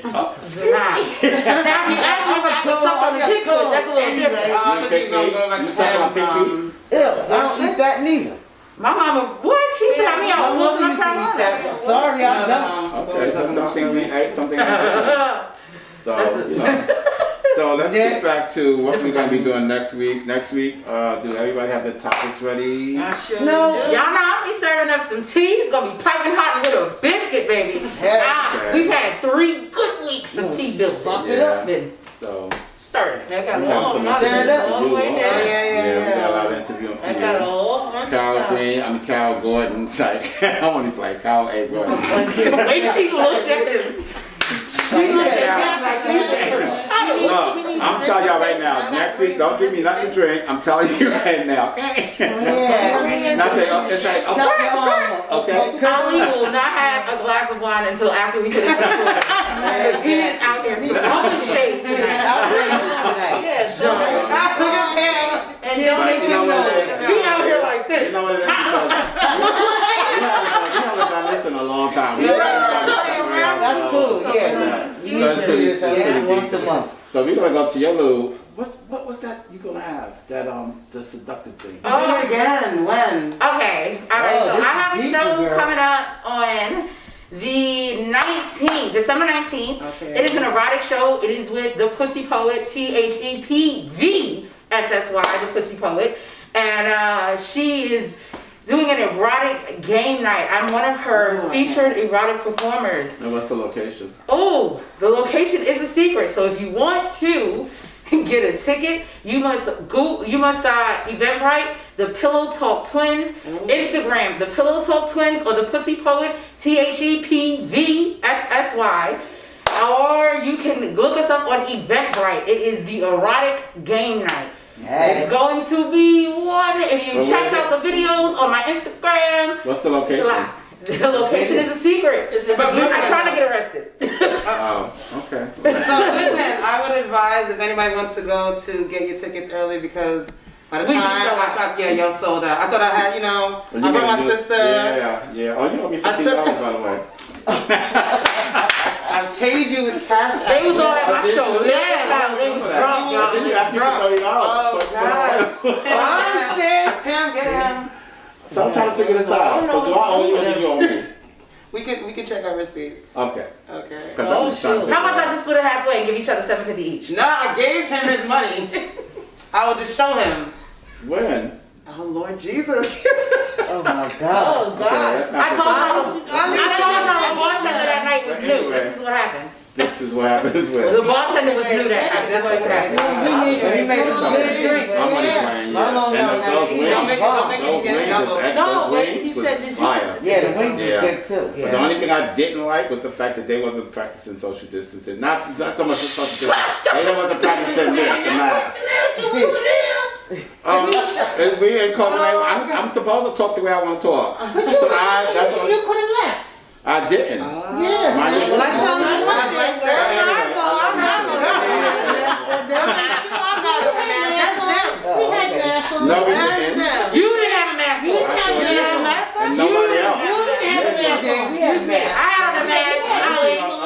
Do not. Now, if you ask me if I put something on the pig foot, that's a little different. you I think pig he's gonna feet? go back You to suck on pig feet? Sam. Ew, I don't eat that neither. My mama, what? She said me My on mother Wilson, used to eat North that. Carolina. Sorry, I don't. Okay, so something we ate, something we ate. So, That's it. you know. So let's get Next. back to what we're gonna be doing next week. Next week, do everybody have their topics ready? I sure No. do. Y'all know I'll be serving up some tea. It's gonna be piping hot with a biscuit, baby. Yeah. Okay. We've had 3 good weeks of tea building. Suck it up. Been So stirring. I got we a have whole some lot of stand this up. all the way Yeah, down. we got a lot of interviewing for I got a you. whole bunch Carol of time. Green, Carol Gordon. It's like, I want to play Carol A. Gordon. The way she looked at him. She looked at him like he was a child. Look, I'm telling y'all right now, next week, don't give me nothing to drink. I'm telling you right now, okay? Yeah. Not say, oh, it's like, Tell okay, your mama. okay. Ali will not have a glass of wine until after we finish recording. Because he is out here throwing shade tonight. Outrageous tonight. Yes, Sure. and don't But make you know me what it know. is? He out here like You this. know what it is? Because we haven't done this in a long time. We haven't done this somewhere else, That's cool, yeah. So You need to do this at least once a month. So we're gonna go to your little, what was that you gonna have? That, the seductive thing. Do it again. When? Okay, alright, Oh, so this I have a is deeper, show girl. coming up on the 19th, December 19th. Okay. It is an erotic show. It is with the Pussy Poet, THEPVSSY, the Pussy Poet. And she is doing an erotic game night. I'm one of her featured erotic performers. And what's the location? Oh, the location is a secret. So if you want to get a ticket, you must Eventbrite, the Pillow Talk Twins, Instagram, the Pillow Talk Twins, or the Pussy Poet, THEPVSSY, or you can look us up on Eventbrite. It is the erotic game night. Hey. It's going to be one. If you Well, check where is out the videos on my Instagram, What's the it's a location? lot. The location is a secret. It's a But we're not secret. trying to get arrested. Oh, okay. So listen, I would advise if anybody wants to go to get your tickets early because by the We do time sell I out. tried, yeah, y'all sold out. I thought I had, Well, I you brought gotta my do it. sister. Yeah. Oh, you owe me I took- $15, by the way. I paid you with cash. They was all at my did show you? last time. They was drunk, y'all. Then They you was asked me for drunk. $30. Oh, for the God. oil. Oh, shit. Pam, get him. So I'm trying to figure this out. I don't know So do I what to owe you do or do you owe me? We could check our receipts. Okay. Okay. 'Cause Oh, I'm just trying to shoot. figure How much it I out. just split it halfway and give each other $7.50 each? No, I gave him his money. I will just show him. When? Oh Lord Jesus. Oh my God. Oh, Okay, God. let's I not told put- y'all the bartender that night was But new. anyway. This is what happens. This is what happens The with. bartender was new that night. That's what happened. You made some good drinks. I'm only playing, My long yeah. run, And those I- wings, Don't make me those get wings double. was No, those wait, wings he was said that you fire. took the Yeah, the wings Yeah. is good too. But the only thing I didn't like was the fact that they wasn't practicing social distancing. Not so much the social distancing. They wasn't practicing this, the mask. We in Copenhagen. I'm supposed to talk the way I want to talk. So that's You what could have left. I didn't. Yeah. Mind you, Well, I tell you one thing, girl, I go, I'm not gonna do that. Make sure I got it, man. That's them. We had gas on. No, we That's didn't. them. You didn't have a mask. You didn't have sure a did. mask. And nobody else. You didn't have a mask on. We had masks. I had a mask.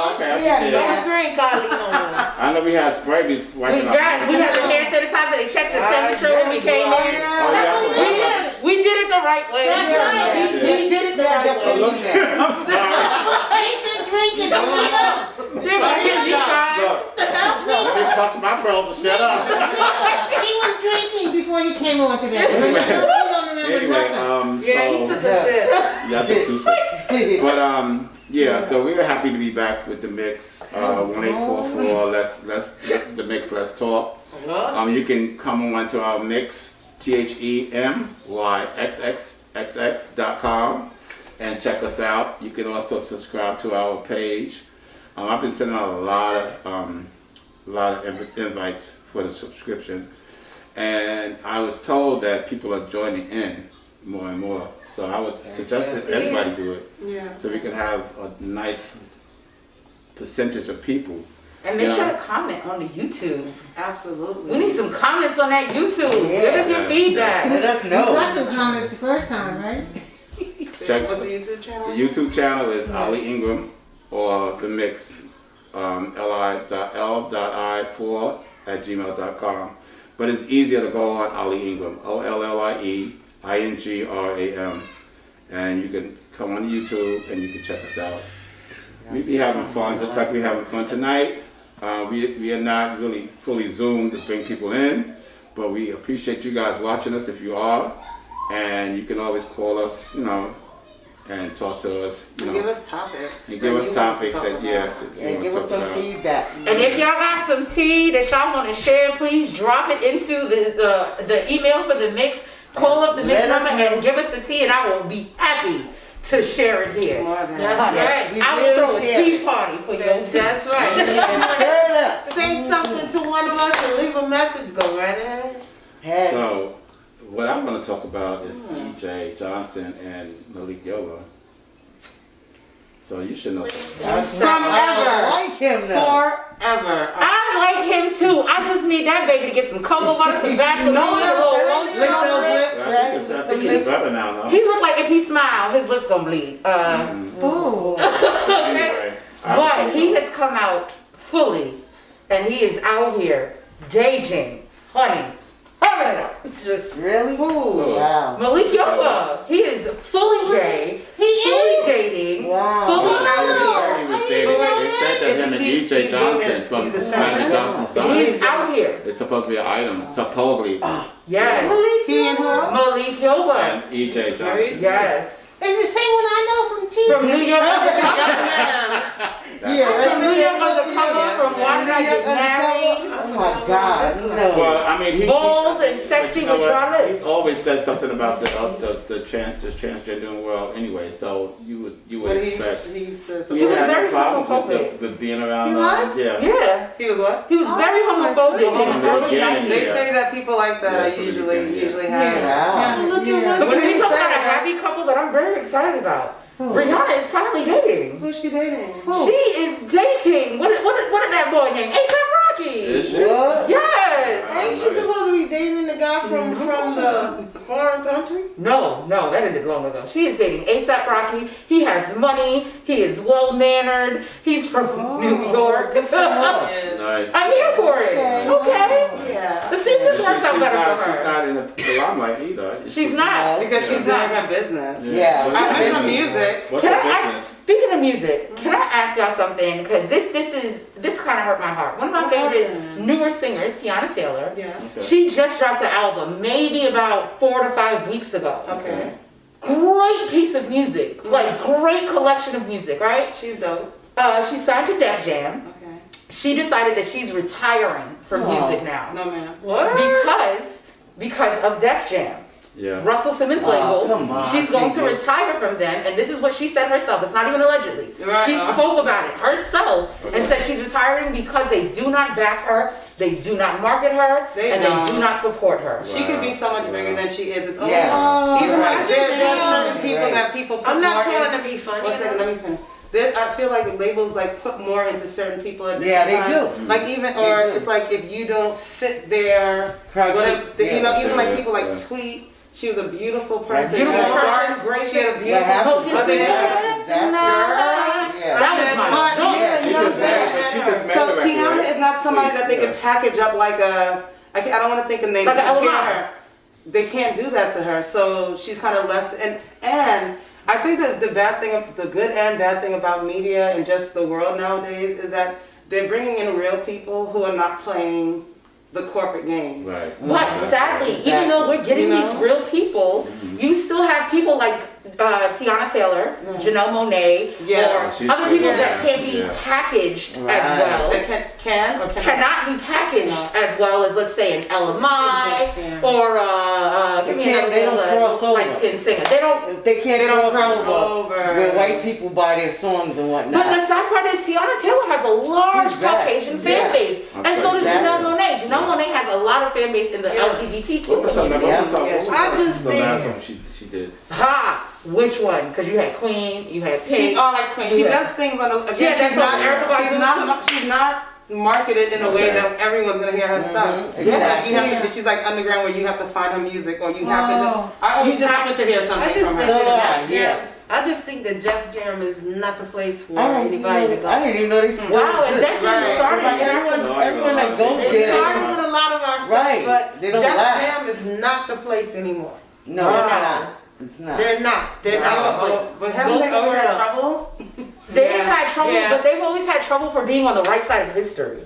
Okay, Yeah, I Don't did. drink, Ali, no more. I know we had spray bees wiping Guys, we had the hand sanitizer. They checked your temperature when we came in. Oh, yeah. We did it the right way. That's right. We did it the right way. Look, I'm sorry. Ain't been drinking. Don't let up. They're gonna get me fried. Look, let me touch my pearls and shut up. He was drinking before he came on today. He don't remember Anyway, nothing. Yeah, he so took a sip. yeah, I took 2 sips. But yeah, so we were happy to be back with the mix. 1844. Let's the mix. Let's talk. You can come on to our mix TheMyXXX.com and check us out. You can also subscribe to our page. I've been sending out a lot of invites for the subscription, and I was told that people are joining in more and more. So I would suggest that everybody do it, Yeah. so we can have a nice percentage of people. And make Yeah. sure to comment on the YouTube. Absolutely. We need some comments on that YouTube. Yeah. Give us your Yes. feedback. Let us You know. got some comments the first time, right? Check What's the YouTube channel? the YouTube channel is Ali Ingram or the Mix, li.l.i4@gmail.com. But it's easier to go on Ali Ingram, OLLIEINGRAM, and you can come on YouTube and you can check us out. We be having fun, just like we're having fun tonight. We are not really fully Zoomed to bring people in, but we appreciate you guys watching us if you are, and you can always call us, and talk to us, And give us topics. and that give you us want topics to talk that, about. if you And wanna give us talk some about. feedback. And if y'all got some tea that y'all want to share, please drop it into the email for the Mix. Call up the Mix Let us number know. and give us the tea, and I will be happy to share it here. More than That's Honey, right. We I will will throw a share tea it. party for your tea. That's right. If you And wanna stir it up. say something to one of us and leave a message, go right ahead. Hey. So, what I'm going to talk about is E.J. Johnson and Malik Yoba. So you should know something. I Forever. like him though. Forever. I like him too. I just need that baby to get some cocoa butter, some Vaseline, No, a little lick lotion on those it. lips. I think he's better now, no? He look like if he smile, his lips gonna bleed. Ooh. Anyway, But he has come out fully, and he is out here dating honeys. Just Really? Wow. Malik Yoba, he is fully gay, fully dating, Wow. fully He out was dating, they said that him and He's E.J. Johnson doing it. from He's a Magic feminist. Johnson's here. son. He's out here. It's supposed to be an item, supposedly. Yes. He and who? Malik Yoba. And E.J. Johnson. Yes. It's the same one I know from TV. From New York Undercover. Yeah, From New York Undercover. From Why Did I Get Married? Oh my God, no. Well, I mean, Bold and sexy but you know with what? dry lips. He's always said something about the transgender world anyway, so you would But expect. he's the He was had very no problems homophobic. with being around. He was? Yeah. Yeah. He was what? He was very homophobic in From the the early beginning, 90s. They Yeah. say that people like that Yeah, are from the usually beginning, have. Wow. Look at But But what when he you talk about a said. happy couple that I'm very excited about, Rihanna is finally dating. Who's she dating? She is dating. What did that boy name? A$AP Rocky. Is she? What? Yes. Ain't she supposed to be dating the guy from the foreign country? No, that ended long ago. She is dating A$AP Rocky. He has money. He is well mannered. He's from New York. Nice. I'm here for it. Okay. Yeah. Let's see if this works out She's better not, for she's her. not in the limelight either. She's not. Because she's doing her business. Yeah. What's I her miss her business? music. What's Can her I ask? business? Speaking of music, can I ask y'all something? Because this kind of hurt my heart. One of my favorite newer singers, Tiana Taylor. Yeah. Okay. She just dropped an album, maybe about 4 to 5 weeks ago. Okay. Great piece of music, like great collection of music, right? She's dope. She signed to Def Jam. Okay. She decided that she's retiring from music now No, ma'am. What? because of Def Jam. Yeah. Russell Simmons' Oh, label. come on, She's going to Figgy. retire from them, and this is what she said herself. It's not even allegedly. Right. She spoke about it herself Okay. and said she's retiring because they do not back her, they do not market her, They and don't. they do not support her. She could be so much bigger than she is. It's almost, Yeah. even Right. like there's Right. certain people Right. that people put I'm not more trying in. to be funny. One second, let me finish. I feel like labels like put more into certain people at Yeah, they different times. do. Like even, They or do. it's like if you don't fit their, whatever, Yeah. you know, even like Yeah. people like Yeah. Tweet. She was a beautiful person. Beautiful She had person, dark- great. She had a What beautiful. happened? Smoking Other than that, cigarettes Exactly. tonight. Yeah. That was my But- joint. Yeah, She You know what just I'm saying? met, she just met So the record, Tiana right? is not somebody that they Yeah. could package up like a. I don't want to think of name. Like a compare Elamar. her. They can't do that to her, so she's kind of left. And I think that the bad thing, the good and bad thing about media and just the world nowadays is that they're bringing in real people who are not playing the corporate game. Right. But sadly, even though we're getting You know? these real people, you still have people like Tiana Taylor, Janelle Monáe, Yeah. or She's other people great. that can't be Yeah. packaged Right. as well. That can or cannot. Cannot be packaged as well as, let's say, an LMI Yeah. or give me can't- they don't another cross over. light skinned singer. They don't. They can't They don't cross cross over over. where white people buy their songs and whatnot. But the sad part is Tiana Taylor has a large She's back. Caucasian fan Yeah. base, and so does Exactly. Janelle Monáe. Janelle Monáe has a lot of fan base in the LGBTQ What was her community. what was her- what was I her- just the think- last song she did? Ha! Which one? Because you had Queen, you had She Pink. like Queen. She Yeah. does things on the. Again, Yeah, that's she's not. what Erica She's Badu not. She's not marketed in a way Okay. that everyone's gonna hear her stuff. exactly. You have to. She's like underground where you have to find her music, or you happen to. Oh. I always You just- happen to hear I something just from think her. So that Def yeah. Jam. I just think that Def Jam is not the place for I don't anybody to know. go. I didn't even know they still Wow, and exist. Def Jam Right. started Like in everyone that goes It there. started with a lot of our stuff, Right. but They Def don't last. Jam is not the place anymore. No, They're it's not. not. It's not. They're not. They're not the place. But haven't Go they always somewhere had else. trouble? They've Yeah. had trouble, Yeah. but they've always had trouble for being on the right side of history.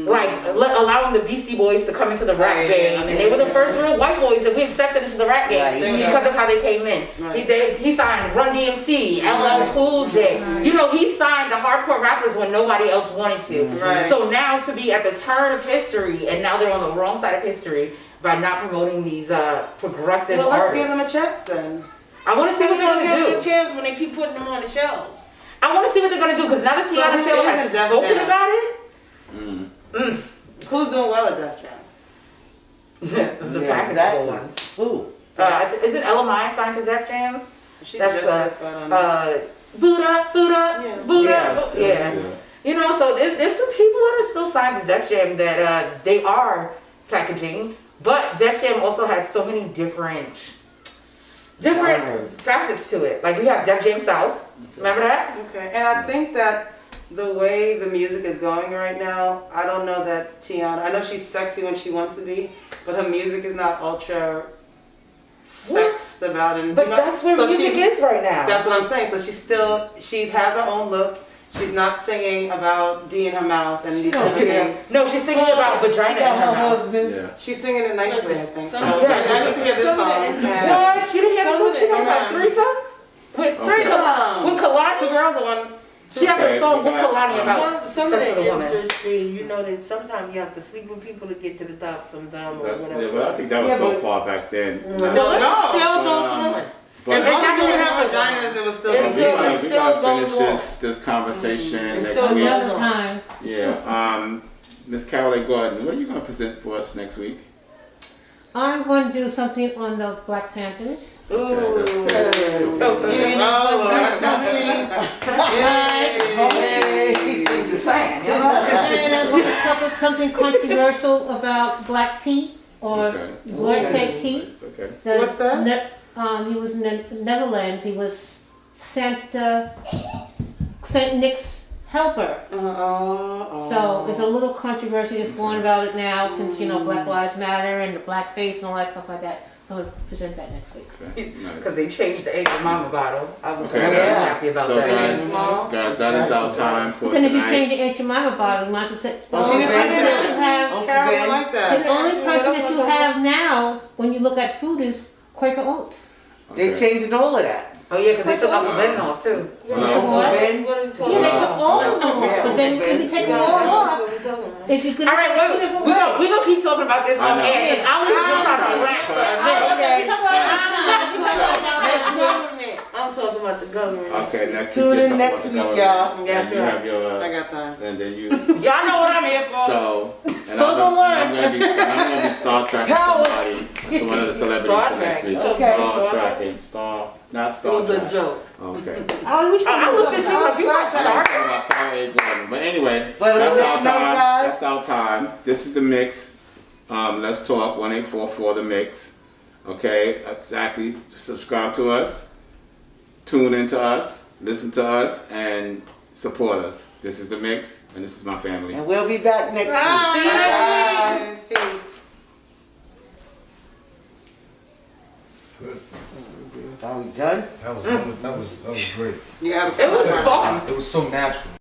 Like allowing the Beastie Boys to come into the rap Right. game, and they were the first real white boys that we accepted into the rap game Right. because of how they came in. Right. He signed Run DMC, LL Cool J. You know, he signed the hardcore rappers when nobody else wanted to. Right. So now to be at the turn of history, and now they're on the wrong side of history by not promoting these progressive Well, let's artists. give them a chance then. I want to see what they're They're gonna gonna do. get a chance when they keep putting them on the shelves. I want to see what they're gonna do because now that So Tiana who Taylor is has Def spoken Jam? about it. Who's doing well at Def Jam? The Yeah, packagable exactly. ones. Who? Isn't LMI signed to Def Jam? She That's just got on. boot up, Yeah. boot Yes, up. yes, Yeah. You know, so there's some people that are still signed to Def Jam that they are packaging, but Def Jam also has so many different Genres. facets to it. Like we have Def Jam South. Remember that? Okay, and I think that the way the music is going right now, I don't know that Tiana, I know she's sexy when she wants to be, but her music is not ultra sexed about it. But that's where so music is right now. That's what I'm saying. So she has her own look. She's not singing about D in her mouth and these don't kind of care. things. No, she's singing about vagina in Got her her mouth. husband. Yeah. She's singing it nicely, I think. So Some I of the- need to hear this some of song. the- Yeah. What? You didn't hear the Some song of she it, got about yeah. threesomes? With Threesomes. with Kalani? Two girls or one? She has Okay, a song we with got- Kalani about Some of sex with a the woman. interesting, you know, that sometimes you have to sleep with people to get to the top sometimes or That, yeah, whatever. but I think that was Yeah, so but- far back then. No, Now- it still goes Um, on. But As long as Exactly we what have happened. vaginas, it was still. It's we still- gotta, it we still gotta goes finish on. this conversation It next still week. goes Another time. Yeah. Miss Carolee Gordon, what are you going to present for us next week? I'm going to do something on the Black Panthers. Okay, that's good. And I'm going to do something Hey. Just saying, you know? And I'm going to talk about something controversial about black tea or Okay. Zwarte tea. Okay. What's that? He was in the Netherlands. He was Saint Nick's helper. So there's a little controversy that's going about it now since, you know, Black Lives Matter and the blackface and all that stuff like that. So I'm going to present that next week. Okay. Nice. Because they changed the age of Mama bottle. I was Okay. really Yeah. happy about So that. guys, that is our time for And if you tonight. change the Aunt Jemima bottle, you might as well take the Oh, only she person didn't that like you that. have. Uncle Carol Ben. like The that. only Yeah, person that's that you what I'm have now, when you look at food, is Quaker Oats. They Okay. changing all of that. Oh yeah, because they took Uncle Ben off too. Yeah, Hello? that's What? what are we talking Yeah, they about? took all of them off. But then if you take them all That's off, what we talking about. if you could All right, do it two different we ways. gonna keep talking about this I off know. air. 'Cause I was just trying to rap for a minute. Okay, we talk about it next time. We talk about it next That's time. government. I'm talking about the government. Okay, next Tune week. in you'll talk next about the week, government. y'all. Yeah, And you sure. have your, I got time. and then you. Y'all know what I'm here for. So, and Spoken word. I'm gonna be Star Trek Power. somebody, one of the celebrities Star for next Trek. week. Okay. Star Trek, not It Star was a Trek. joke. Okay. Oh, we should I looked at you like you might Sorry start. about Carol Gordon. But anyway, But that's other our than that, time. guys- That's our time. This is the mix. Let's talk 1844 the mix. Okay, exactly. Subscribe to us, tune into us, listen to us, and support us. This is the mix, and this is my family. And we'll be back next week. See you next week. Peace. Are we done? That was great. You got It was fun. It was so natural.